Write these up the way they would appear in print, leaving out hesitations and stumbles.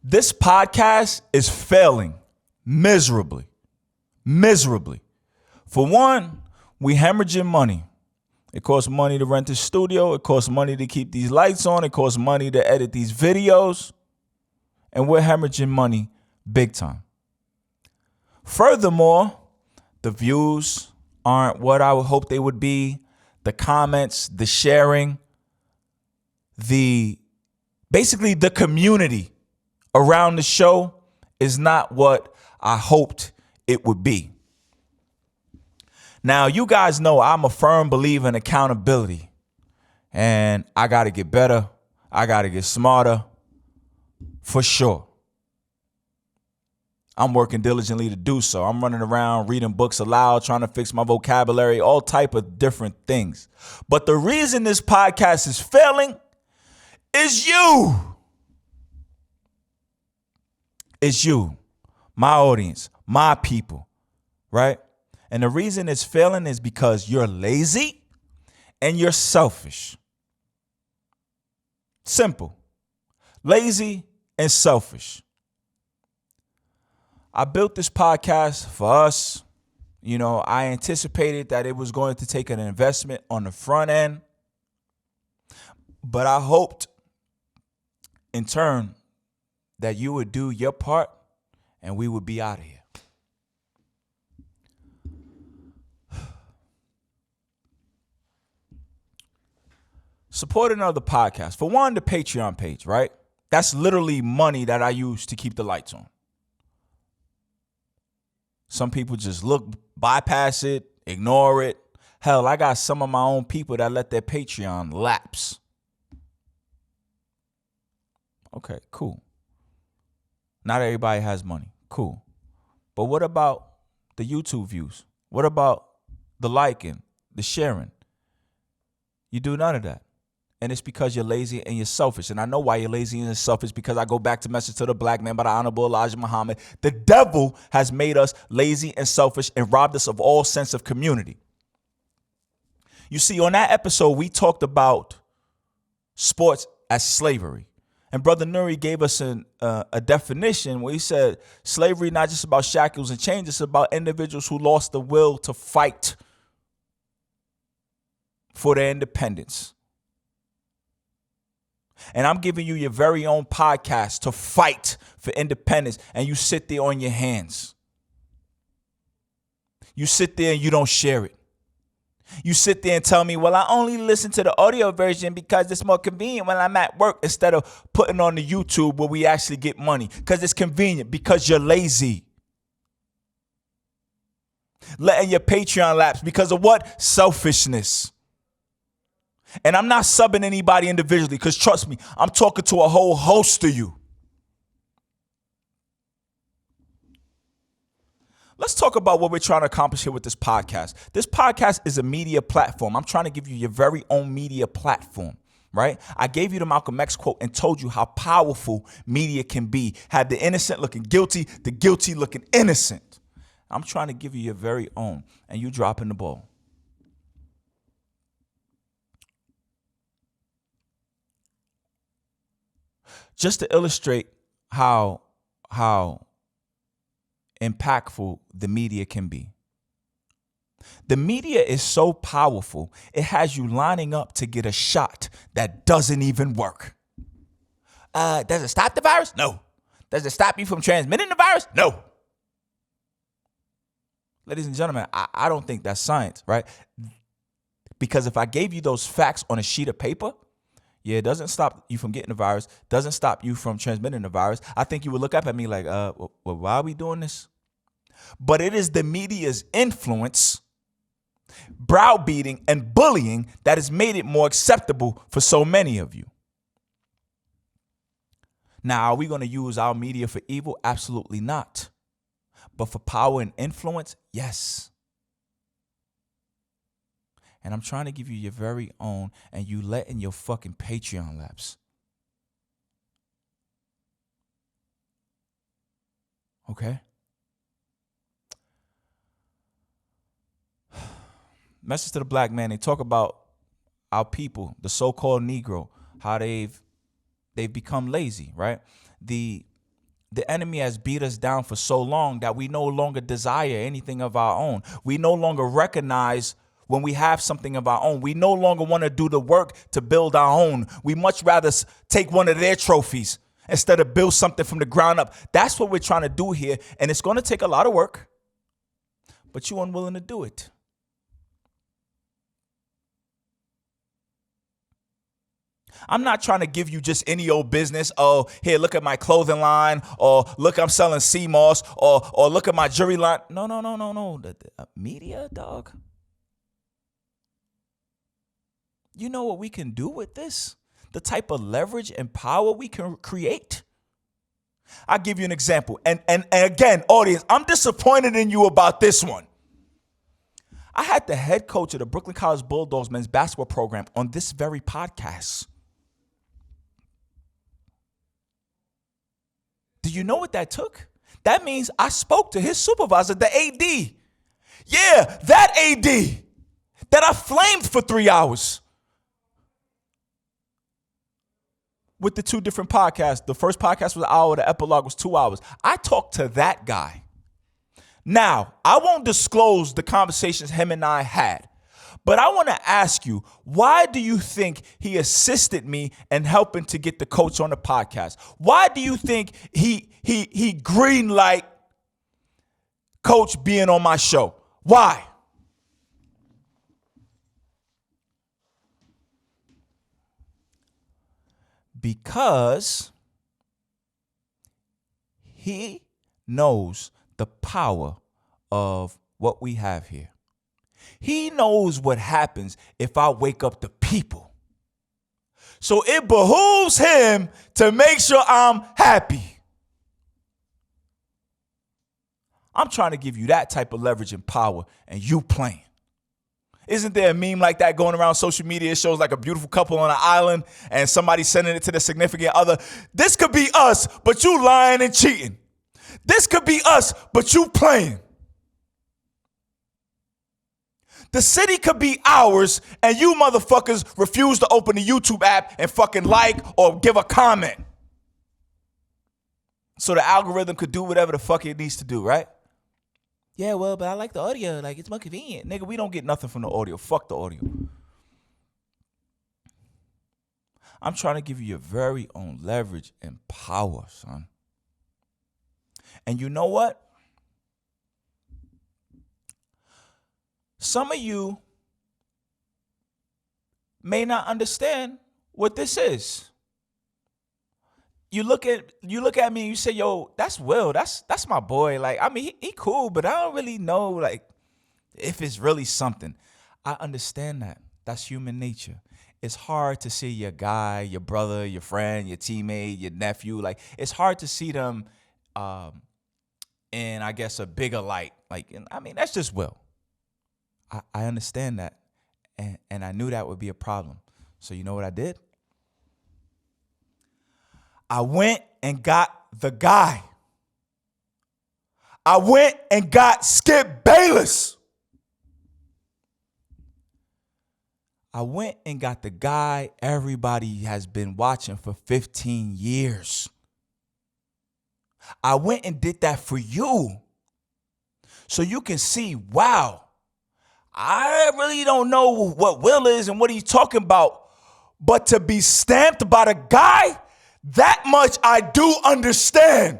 This podcast is failing miserably. Miserably. For one, we hemorrhaging money. It costs money to rent the studio. It costs money to keep these lights on. It costs money to edit these videos. And we're hemorrhaging money big time. Furthermore, the views aren't what I would hope they would be. The comments, the sharing, basically the community around the show is not what I hoped it would be. Now, you guys know I'm a firm believer in accountability, and I got to get better. I got to get smarter, for sure. I'm working diligently to do so. I'm running around reading books aloud, trying to fix my vocabulary, all type of different things. But the reason this podcast is failing is you. It's you, my audience, my people, right? And the reason it's failing is because you're lazy and you're selfish. Simple. Lazy and selfish. I built this podcast for us. You know, I anticipated that it was going to take an investment on the front end. But I hoped, in turn, that you would do your part and we would be out of here. Support another podcast. For one, the Patreon page, right? That's literally money that I use to keep the lights on. Some people just bypass it, ignore it. Hell, I got some of my own people that let their Patreon lapse. Okay, cool. Not everybody has money. Cool. But what about the YouTube views? What about the liking, the sharing? You do none of that. And it's because you're lazy and you're selfish. And I know why you're lazy and you're selfish, because I go back to Message to the Black Man by the Honorable Elijah Muhammad. The devil has made us lazy and selfish and robbed us of all sense of community. You see, on that episode, we talked about sports as slavery. And Brother Nuri gave us a definition where he said slavery not just about shackles and chains, it's about individuals who lost the will to fight for their independence. And I'm giving you your very own podcast to fight for independence, and you sit there on your hands. You sit there and you don't share it. You sit there and tell me, well, I only listen to the audio version because it's more convenient when I'm at work, instead of putting on the YouTube where we actually get money, because it's convenient, because you're lazy. Letting your Patreon lapse because of what? Selfishness. And I'm not subbing anybody individually, because trust me, I'm talking to a whole host of you. Let's talk about what we're trying to accomplish here with this podcast. This podcast is a media platform. I'm trying to give you your very own media platform, right? I gave you the Malcolm X quote and told you how powerful media can be. Have the innocent looking guilty, the guilty looking innocent. I'm trying to give you your very own, and you dropping the ball. Just to illustrate how impactful the media can be. The media is so powerful, it has you lining up to get a shot that doesn't even work. Does it stop the virus? No. Does it stop you from transmitting the virus? No. Ladies and gentlemen, I don't think that's science, right? Because if I gave you those facts on a sheet of paper, yeah, it doesn't stop you from getting the virus, doesn't stop you from transmitting the virus, I think you would look up at me like, well, why are we doing this? But it is the media's influence, browbeating, and bullying that has made it more acceptable for so many of you. Now, are we going to use our media for evil? Absolutely not. But for power and influence, yes. And I'm trying to give you your very own, and you letting your fucking Patreon lapse. Okay? Message to the Black Man. They talk about our people, the so-called Negro, how they've become lazy, right? The the enemy has beat us down for so long that we no longer desire anything of our own. We no longer recognize when we have something of our own. We no longer want to do the work to build our own. We much rather take one of their trophies instead of build something from the ground up. That's what we're trying to do here. And it's going to take a lot of work, but you're unwilling to do it. I'm not trying to give you just any old business. Oh, here, look at my clothing line, or look, I'm selling sea moss, or look at my jewelry line. No. The media, dog. You know what we can do with this? The type of leverage and power we can create. I'll give you an example. And again, audience, I'm disappointed in you about this one. I had the head coach of the Brooklyn College Bulldogs men's basketball program on this very podcast. Do you know what that took? That means I spoke to his supervisor, the AD. Yeah, that AD that I flamed for 3 hours. With the 2 different podcasts. The first podcast was an hour, the epilogue was 2 hours. I talked to that guy. Now, I won't disclose the conversations him and I had, but I want to ask you, why do you think he assisted me in helping to get the coach on the podcast? Why do you think he greenlight coach being on my show? Why? Because he knows the power of what we have here. He knows what happens if I wake up the people. So it behooves him to make sure I'm happy. I'm trying to give you that type of leverage and power, and you playing. Isn't there a meme like that going around social media? It shows like a beautiful couple on an island and somebody sending it to their significant other. This could be us, but you lying and cheating. This could be us, but you playing. The city could be ours, and you motherfuckers refuse to open the YouTube app and fucking like or give a comment. So the algorithm could do whatever the fuck it needs to do, right? Yeah, well, but I like the audio. Like, it's more convenient. Nigga, we don't get nothing from the audio. Fuck the audio. I'm trying to give you your very own leverage and power, son. And you know what? Some of you may not understand what this is. You look at me and you say, yo, that's Will. That's my boy. Like, I mean, he cool, but I don't really know, like, if it's really something. I understand that. That's human nature. It's hard to see your guy, your brother, your friend, your teammate, your nephew. Like, it's hard to see them in, I guess, a bigger light. Like, I mean, that's just Will. I understand that. And I knew that would be a problem. So you know what I did? I went and got the guy. I went and got Skip Bayless. I went and got the guy everybody has been watching for 15 years. I went and did that for you. So you can see, wow, I really don't know what Will is and what he's talking about. But to be stamped by the guy, that much I do understand.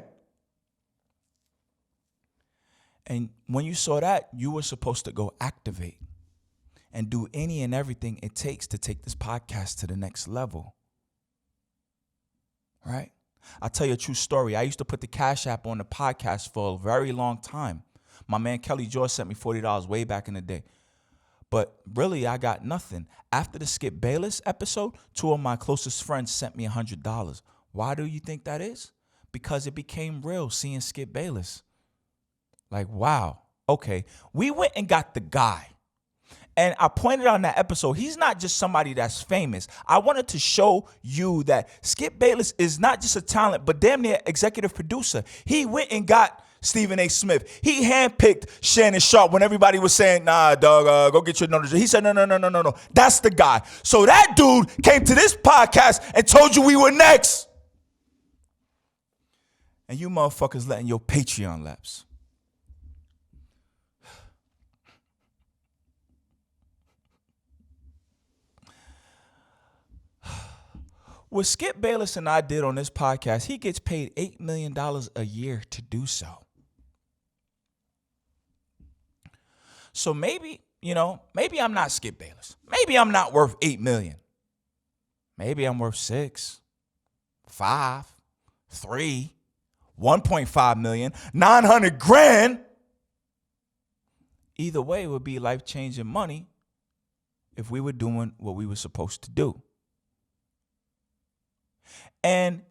And when you saw that, you were supposed to go activate and do any and everything it takes to take this podcast to the next level. Right? I'll tell you a true story. I used to put the Cash App on the podcast for a very long time. My man Kelly George sent me $40 way back in the day. But really, I got nothing. After the Skip Bayless episode, 2 of my closest friends sent me $100. Why do you think that is? Because it became real seeing Skip Bayless. Like, wow, okay. We went and got the guy. And I pointed out in that episode, he's not just somebody that's famous. I wanted to show you that Skip Bayless is not just a talent, but damn near executive producer. He went and got Stephen A. Smith. He handpicked Shannon Sharp when everybody was saying, nah, dog, go get your numbers. He said, no. That's the guy. So that dude came to this podcast and told you we were next. And you motherfuckers letting your Patreon lapse. What Skip Bayless and I did on this podcast, he gets paid $8 million a year to do so. So maybe, maybe I'm not Skip Bayless. Maybe I'm not worth $8 million. Maybe I'm worth 6, 5, 3, 1.5 million, 900 grand. Either way, it would be life-changing money if we were doing what we were supposed to do. And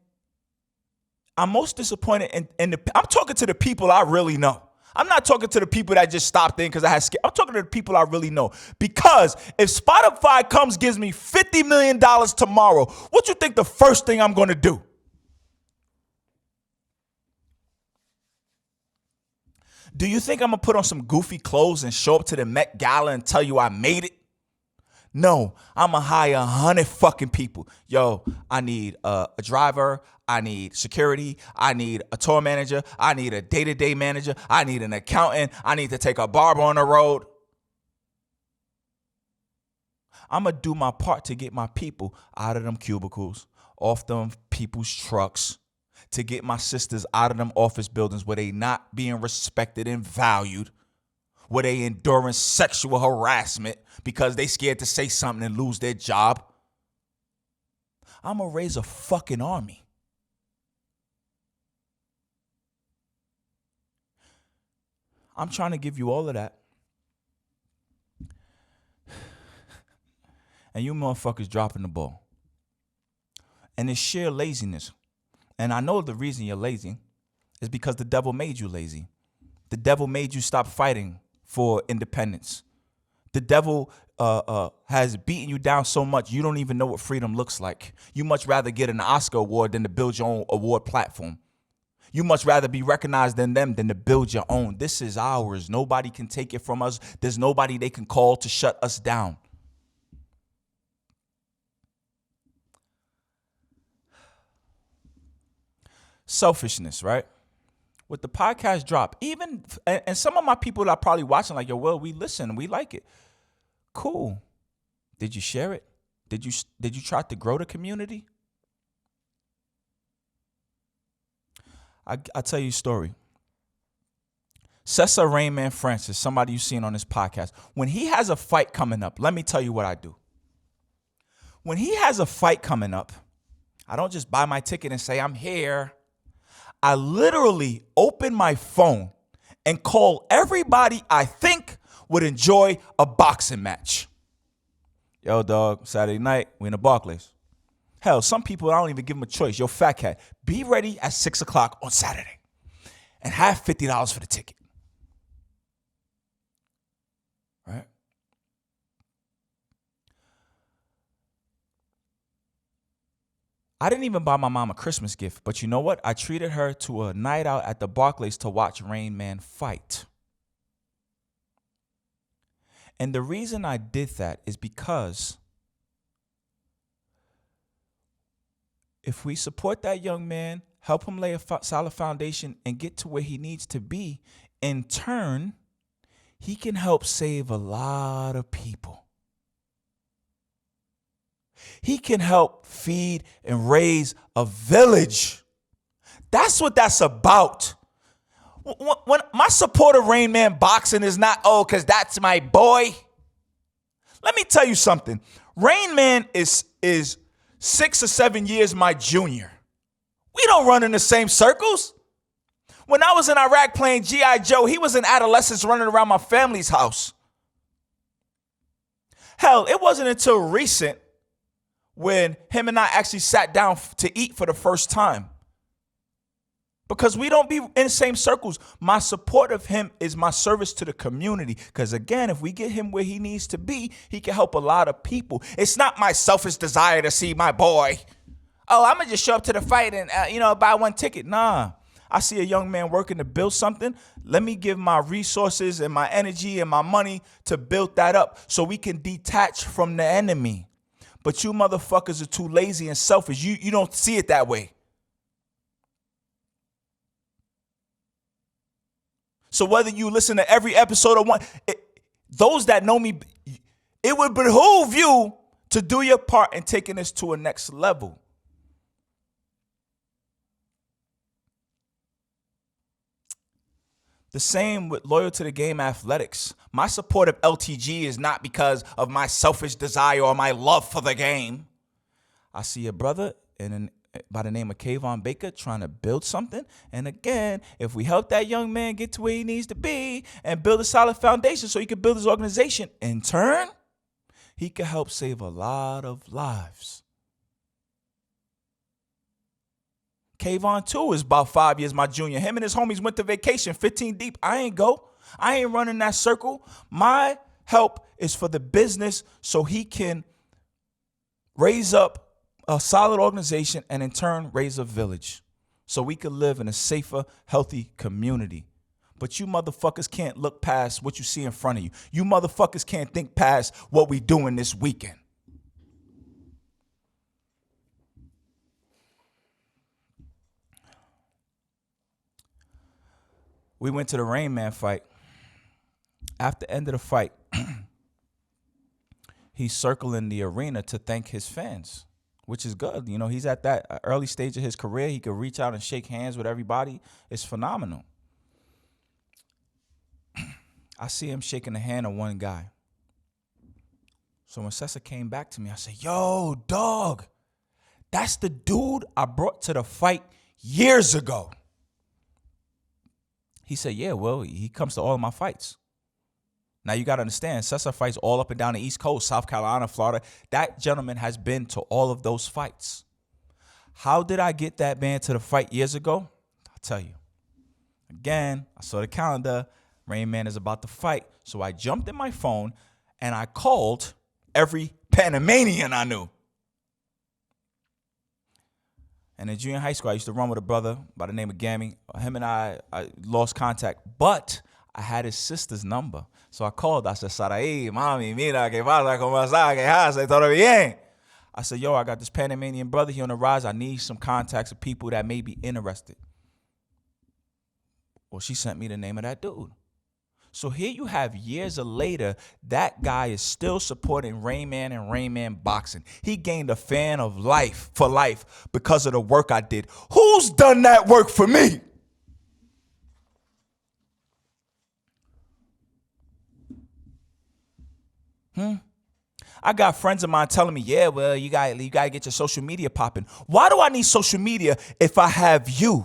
I'm most disappointed I'm talking to the people I really know. I'm not talking to the people that just stopped in because I had Skip. I'm talking to the people I really know. Because if Spotify gives me $50 million tomorrow, what you think the first thing I'm going to do? Do you think I'm going to put on some goofy clothes and show up to the Met Gala and tell you I made it? No, I'm going to hire 100 fucking people. Yo, I need a driver. I need security. I need a tour manager. I need a day-to-day manager. I need an accountant. I need to take a barber on the road. I'm going to do my part to get my people out of them cubicles, off them people's trucks, to get my sisters out of them office buildings where they not being respected and valued, where they enduring sexual harassment because they scared to say something and lose their job. I'm going to raise a fucking army. I'm trying to give you all of that. And you motherfuckers dropping the ball. And it's sheer laziness. And I know the reason you're lazy is because the devil made you lazy. The devil made you stop fighting for independence. The devil has beaten you down so much you don't even know what freedom looks like. You much rather get an Oscar award than to build your own award platform. You much rather be recognized than them than to build your own. This is ours. Nobody can take it from us. There's nobody they can call to shut us down. Selfishness, right? With the podcast drop, and some of my people that are probably watching like, yo, well, we listen, we like it. Cool. Did you share it? Did you try to grow the community? I'll tell you a story. Cesar Rainman Francis, somebody you've seen on this podcast, when he has a fight coming up, let me tell you what I do. When he has a fight coming up, I don't just buy my ticket and say, I'm here. I literally open my phone and call everybody I think would enjoy a boxing match. Yo, dog, Saturday night, we in the Barclays. Hell, some people, I don't even give them a choice. Yo, fat cat, be ready at 6 o'clock on Saturday and have $50 for the ticket. Right? I didn't even buy my mom a Christmas gift, but you know what? I treated her to a night out at the Barclays to watch Rain Man fight. And the reason I did that is because if we support that young man, help him lay a solid foundation and get to where he needs to be, in turn, he can help save a lot of people. He can help feed and raise a village. That's what that's about. When my support of Rain Man boxing is not, because that's my boy. Let me tell you something. Rain Man is 6 or 7 years my junior. We don't run in the same circles. When I was in Iraq playing G.I. Joe, he was in adolescence running around my family's house. Hell, it wasn't until recent when him and I actually sat down to eat for the first time. Because we don't be in the same circles. My support of him is my service to the community. Because again, if we get him where he needs to be, he can help a lot of people. It's not my selfish desire to see my boy. I'm going to just show up to the fight and, buy one ticket. Nah, I see a young man working to build something. Let me give my resources and my energy and my money to build that up so we can detach from the enemy. But you motherfuckers are too lazy and selfish. You don't see it that way. So whether you listen to every episode or one, those that know me, it would behoove you to do your part in taking this to a next level. The same with Loyal to the Game Athletics. My support of LTG is not because of my selfish desire or my love for the game. I see a brother by the name of Kayvon Baker trying to build something. And again, if we help that young man get to where he needs to be and build a solid foundation so he can build his organization, in turn, he can help save a lot of lives. Kayvon, too, is about 5 years my junior. Him and his homies went to vacation, 15 deep. I ain't go. I ain't running that circle. My help is for the business so he can raise up a solid organization and in turn raise a village so we can live in a safer, healthy community. But you motherfuckers can't look past what you see in front of you. You motherfuckers can't think past what we doing this weekend. We went to the Rain Man fight. After the end of the fight, he's circling the arena to thank his fans, which is good. You know, he's at that early stage of his career. He could reach out and shake hands with everybody. It's phenomenal. I see him shaking the hand of one guy. So when Sessa came back to me, I said, yo, dog, that's the dude I brought to the fight years ago. He said, yeah, well, he comes to all of my fights. Now, you got to understand, Sessa fights all up and down the East Coast, South Carolina, Florida. That gentleman has been to all of those fights. How did I get that man to the fight years ago? I'll tell you. Again, I saw the calendar. Rain Man is about to fight. So I jumped in my phone and I called every Panamanian I knew. And in junior high school, I used to run with a brother by the name of Gammy. Him and I lost contact, but I had his sister's number. So I called. I said, Saraí, mami, mira, que pasa, cómo está, que hace, todo bien. I said, yo, I got this Panamanian brother here on the rise. I need some contacts of people that may be interested. Well, she sent me the name of that dude. So here you have years later, that guy is still supporting Rain Man and Rain Man Boxing. He gained a fan of life for life because of the work I did. Who's done that work for me? I got friends of mine telling me, yeah, well, you got to get your social media popping. Why do I need social media if I have you?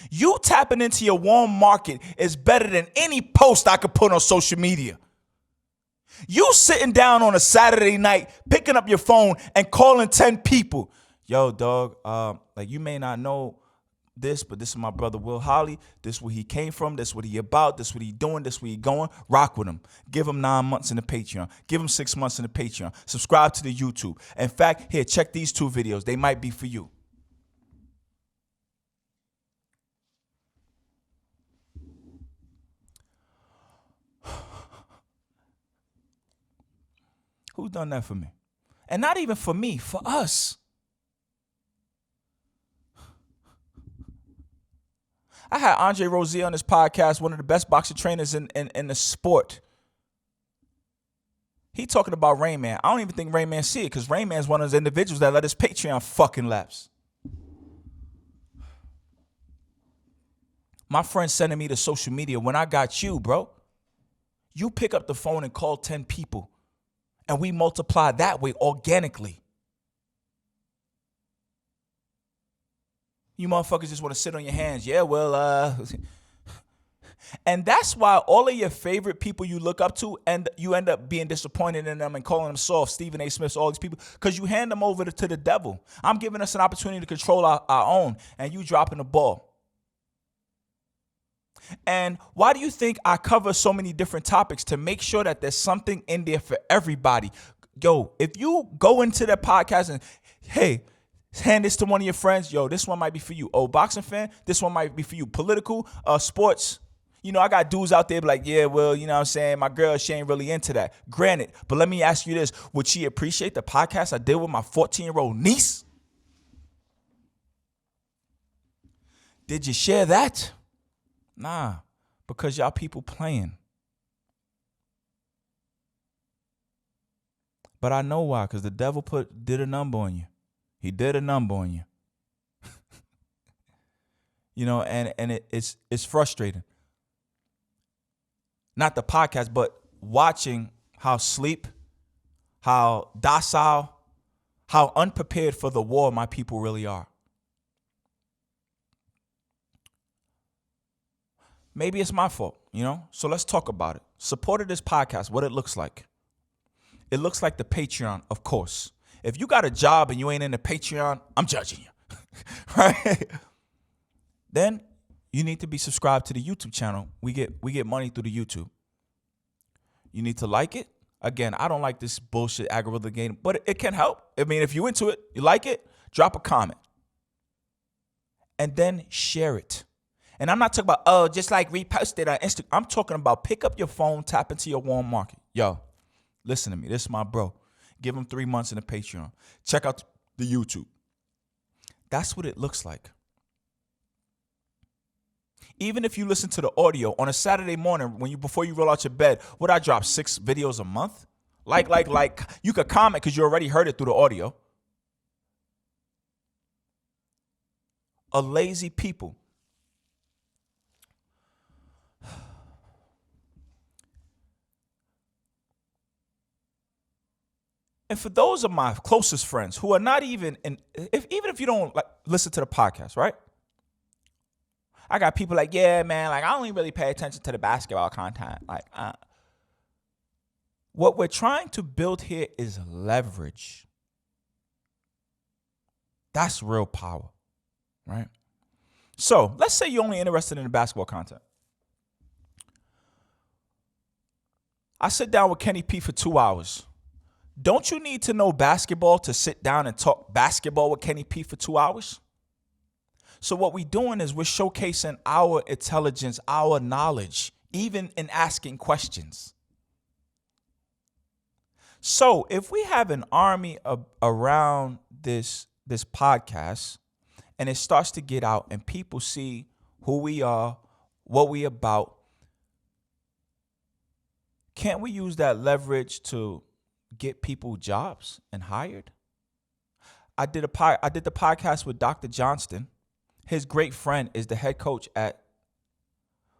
You tapping into your warm market is better than any post I could put on social media. You sitting down on a Saturday night, picking up your phone and calling 10 people. Yo, dog, like you may not know this, but this is my brother Will Holly. This is where he came from. This is what he about. This is what he doing. This is where he going. Rock with him. Give him 9 months in the Patreon. Give him 6 months in the Patreon. Subscribe to the YouTube. In fact, here, check these 2 videos. They might be for you. Who's done that for me? And not even for me, for us. I had Andre Rozier on this podcast, one of the best boxing trainers in the sport. He talking about Rain Man. I don't even think Rain Man see it because Rain Man's one of those individuals that let his Patreon fucking lapse. My friend sending me to social media when I got you, bro. You pick up the phone and call 10 people. And we multiply that way organically. You motherfuckers just want to sit on your hands. Yeah, well, And that's why all of your favorite people you look up to, and you end up being disappointed in them and calling them soft, Stephen A. Smith, all these people, because you hand them over to the devil. I'm giving us an opportunity to control our own, and you dropping the ball. And why do you think I cover so many different topics? To make sure that there's something in there for everybody. Yo, if you go into that podcast and, hey, hand this to one of your friends, yo, this one might be for you. Oh, boxing fan, this one might be for you. Political, sports. You know, I got dudes out there be like, yeah, well, you know what I'm saying? My girl, she ain't really into that. Granted, but let me ask you this. Would she appreciate the podcast I did with my 14-year-old niece? Did you share that? Nah, because y'all people playing. But I know why, because the devil did a number on you. He did a number on you. And it's frustrating. Not the podcast, but watching how sleep, how docile, how unprepared for the war my people really are. Maybe it's my fault, So let's talk about it. Support of this podcast, what it looks like. It looks like the Patreon, of course. If you got a job and you ain't in the Patreon, I'm judging you. Right? Then you need to be subscribed to the YouTube channel. We get money through the YouTube. You need to like it. Again, I don't like this bullshit algorithm game, but it can help. I mean, if you're into it, you like it, drop a comment. And then share it. And I'm not talking about, just like repost it on Instagram. I'm talking about pick up your phone, tap into your warm market. Yo, listen to me. This is my bro. Give him 3 months in the Patreon. Check out the YouTube. That's what it looks like. Even if you listen to the audio on a Saturday morning before you roll out your bed, would I drop 6 videos a month? Like, you could comment because you already heard it through the audio. A lazy people. And for those of my closest friends who are not even even if you don't listen to the podcast, right? I got people like, yeah, man, I only really pay attention to the basketball content. What we're trying to build here is leverage. That's real power, right? So let's say you're only interested in the basketball content. I sit down with Kenny P for 2 hours. Don't you need to know basketball to sit down and talk basketball with Kenny P for 2 hours? So what we're doing is we're showcasing our intelligence, our knowledge, even in asking questions. So if we have an army around this podcast and it starts to get out and people see who we are, what we about, can't we use that leverage to get people jobs and hired? I did the podcast with Dr. Johnston. His great friend is the head coach at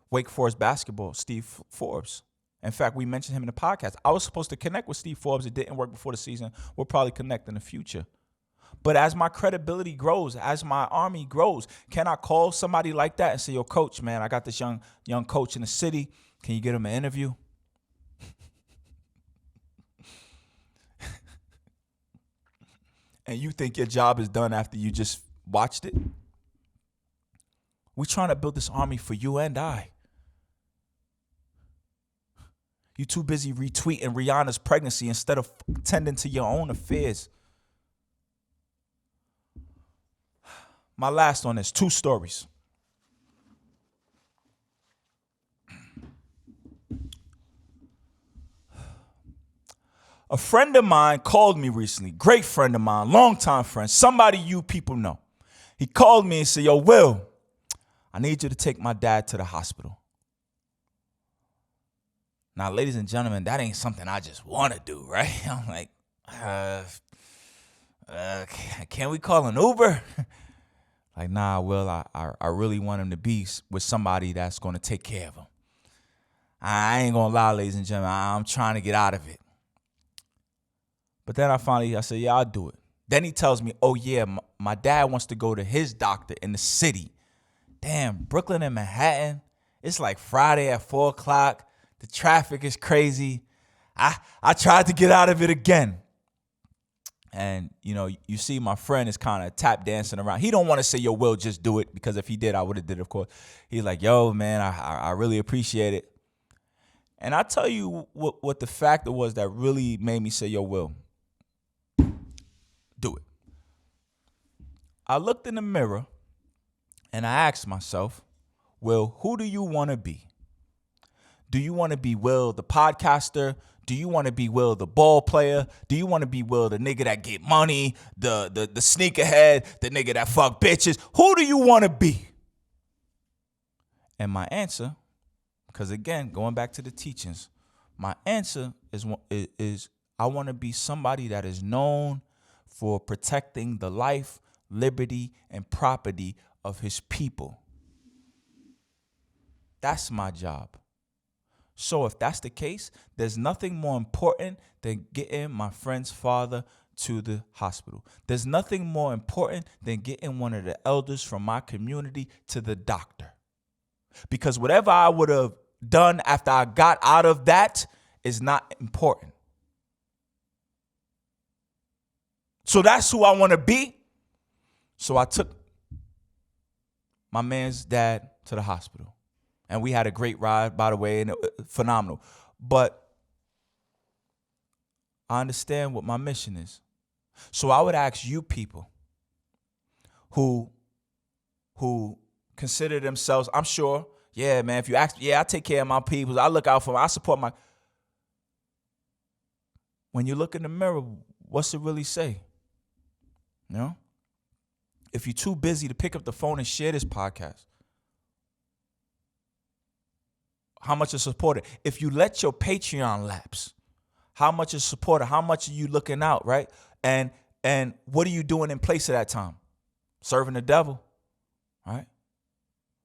Wake Forest basketball, Steve Forbes. In fact, we mentioned him in the podcast. I was supposed to connect with Steve Forbes. It didn't work before the season. We'll probably connect in the future. But as my credibility grows, as my army grows, can I call somebody like that and say, yo, coach, man, I got this young coach in the city. Can you get him an interview? And you think your job is done after you just watched it? We're trying to build this army for you and I. You're too busy retweeting Rihanna's pregnancy instead of tending to your own affairs. My last one is 2 stories. A friend of mine called me recently, great friend of mine, longtime friend, somebody you people know. He called me and said, yo, Will, I need you to take my dad to the hospital. Now, ladies and gentlemen, that ain't something I just want to do, right? I'm like, can we call an Uber? Like, nah, Will, I really want him to be with somebody that's going to take care of him. I ain't going to lie, ladies and gentlemen, I'm trying to get out of it. But then I said, yeah, I'll do it. Then he tells me, oh, yeah, my dad wants to go to his doctor in the city. Damn, Brooklyn and Manhattan, it's like Friday at 4 o'clock. The traffic is crazy. I tried to get out of it again. And, you see my friend is kind of tap dancing around. He don't want to say, yo, Will, just do it. Because if he did, I would have did it, of course. He's like, yo, man, I really appreciate it. And I tell you what the factor was that really made me say, yo, Will, do it. I looked in the mirror and I asked myself, Will, who do you want to be? Do you want to be Will, the podcaster? Do you want to be Will, the ball player? Do you want to be Will, the nigga that get money, the sneakerhead, the nigga that fuck bitches? Who do you want to be? And my answer, because again, going back to the teachings, my answer is I want to be somebody that is known for protecting the life, liberty, and property of his people. That's my job. So if that's the case, there's nothing more important than getting my friend's father to the hospital. There's nothing more important than getting one of the elders from my community to the doctor. Because whatever I would have done after I got out of that is not important. So that's who I want to be. So I took my man's dad to the hospital. And we had a great ride, by the way, and it was phenomenal. But I understand what my mission is. So I would ask you people who consider themselves, I'm sure, yeah, man, if you ask, yeah, I take care of my people. I look out for them. I support my. When you look in the mirror, what's it really say? You know? If you're too busy to pick up the phone and share this podcast, how much is supported? If you let your Patreon lapse, how much is supported? How much are you looking out, right? And what are you doing in place of that time? Serving the devil, right?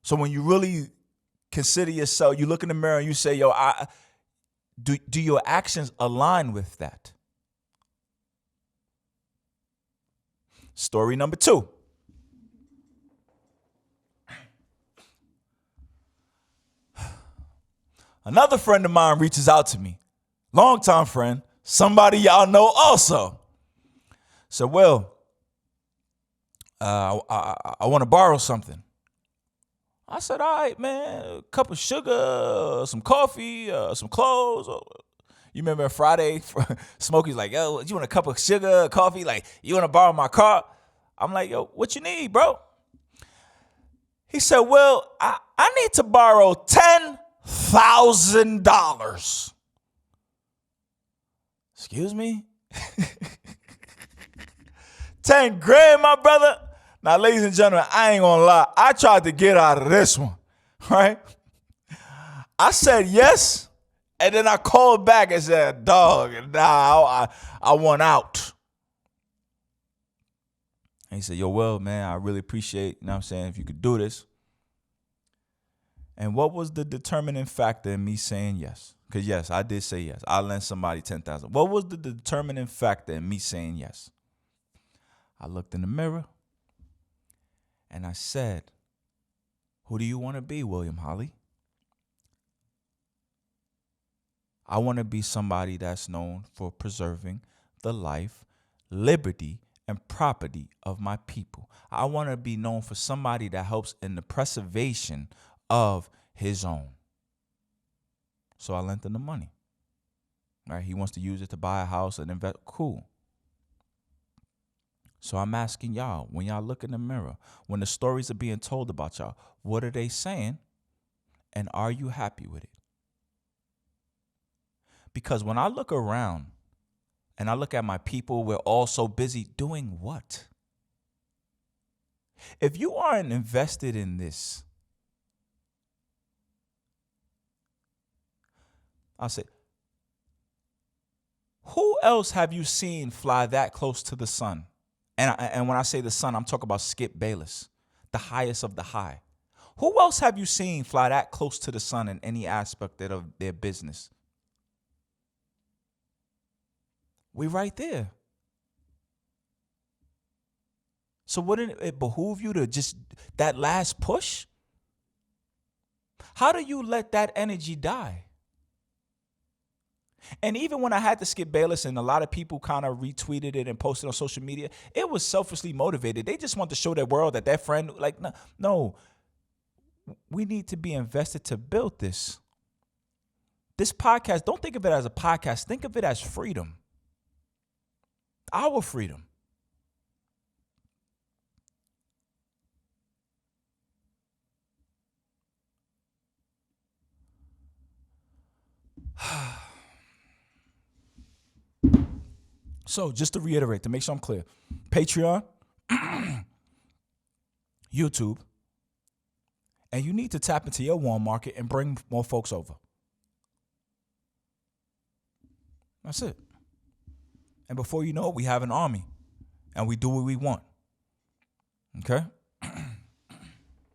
So when you really consider yourself, you look in the mirror and you say, yo, do your actions align with that? Story number 2. Another friend of mine reaches out to me. Longtime friend. Somebody y'all know also. So, well, I want to borrow something. I said, all right, man, a cup of sugar, some coffee, some clothes. You remember Friday, Smokey's like, yo, you want a cup of sugar, coffee? Like, you want to borrow my car? I'm like, yo, what you need, bro? He said, well, I need to borrow $10,000. Excuse me? 10 grand, my brother? Now, ladies and gentlemen, I ain't gonna lie. I tried to get out of this one, right? I said yes, and then I called back and said, dog, nah, I want out. And he said, yo, well, man, I really appreciate, you know what I'm saying, if you could do this. And what was the determining factor in me saying yes? Because, yes, I did say yes. I lent somebody $10,000. What was the determining factor in me saying yes? I looked in the mirror and I said, who do you want to be, William Holly? I want to be somebody that's known for preserving the life, liberty, and property of my people. I want to be known for somebody that helps in the preservation of his own. So I lent him the money. Right? He wants to use it to buy a house and invest. Cool. So I'm asking y'all, when y'all look in the mirror, when the stories are being told about y'all, what are they saying? And are you happy with it? Because when I look around and I look at my people, we're all so busy doing what? If you aren't invested in this, I'll say, who else have you seen fly that close to the sun? And when I say the sun, I'm talking about Skip Bayless, the highest of the high. Who else have you seen fly that close to the sun in any aspect of their business? We right there. So wouldn't it behoove you to just, that last push? How do you let that energy die? And even when I had to skip Bayless and a lot of people kind of retweeted it and posted on social media, it was selfishly motivated. They just want to show their world that their friend, like, no, we need to be invested to build this. This podcast, don't think of it as a podcast. Think of it as freedom. Our freedom. So just to reiterate, to make sure I'm clear, Patreon, YouTube, And you need to tap into your warm market and bring more folks over. That's it. And before you know it, we have an army. And we do what we want. Okay?